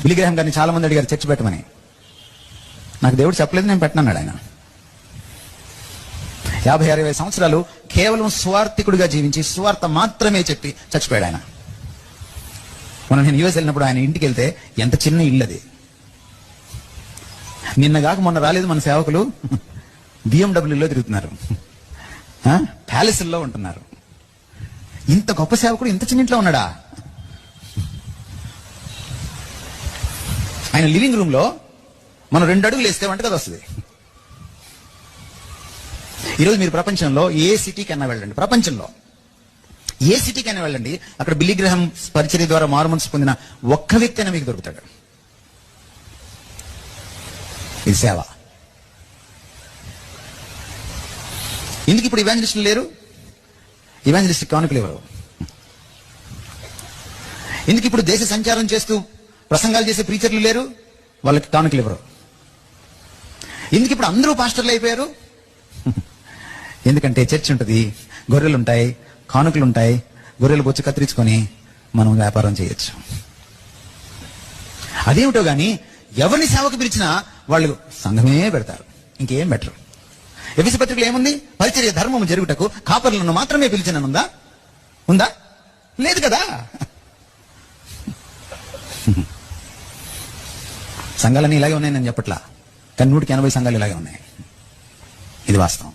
Billy Graham గారిని చాలా మంది అడిగారు చర్చ్ పెట్టమని. నాకు దేవుడు చెప్పలేదు, నేను పెట్టనన్నాడు ఆయన. 50-60 సంవత్సరాలు కేవలం స్వార్థికుడిగా జీవించి స్వార్థ మాత్రమే చెప్పి చచ్చిపోయాడు ఆయన. మనం నేను యూఎస్ వెళ్ళినప్పుడు ఆయన ఇంటికి వెళ్తే ఎంత చిన్న ఇల్లు అది. నిన్నగాక మొన్న రాలేదు మన సేవకులు, బిఎండబ్ల్యూలో తిరుగుతున్నారు, ప్యాలెస్లో ఉంటున్నారు. ఇంత గొప్ప సేవకుడు ఇంత చిన్న ఇంట్లో ఉన్నాడా? ఆయన లివింగ్ రూమ్ లో మనం 2 అడుగులు వేస్తే వంటగది వస్తుంది. ఈరోజు మీరు ప్రపంచంలో ఏ సిటీకైనా వెళ్ళండి, ప్రపంచంలో ఏ సిటీకైనా వెళ్ళండి, అక్కడ బిల్లీ గ్రాహం పరిచర్య ద్వారా మారుమనసు పొందిన ఒక్క వ్యక్తి అయినా మీకు దొరుకుతాడు. ఇది సేవ. ఎందుకు ఇప్పుడు ఇవాంజలిస్టులు లేరు? ఇవాంజలిస్ట్ కానుకలు ఇవ్వరు. ఎందుకు ఇప్పుడు దేశ సంచారం చేస్తూ ప్రసంగాలు చేసే ప్రీచర్లు లేరు? వాళ్ళకి కానుకలు ఇవ్వరు. ఎందుకు ఇప్పుడు అందరూ పాస్టర్లు అయిపోయారు? ఎందుకంటే చర్చ్ ఉంటుంది, గొర్రెలు ఉంటాయి, కానుకలు ఉంటాయి, గొర్రెలు బొచ్చు కత్తిరించుకొని మనం వ్యాపారం చేయొచ్చు. అదేమిటో గాని ఎవరిని సేవకు పిలిచినా వాళ్ళు సంఘమే పెడతారు, ఇంకేం బెటరు. ఎఫెసీ పత్రికలో ఏముంది? పరిచర్య ధర్మము జరుగుటకు కాపరులను మాత్రమే పిలిచిననుందా? ఉందా? లేదు కదా. సంఘాలన్నీ ఇలాగే ఉన్నాయి నేను చెప్పట్లా, కానీ 180 సంఘాలు ఇలాగే ఉన్నాయి. ఇది వాస్తవం.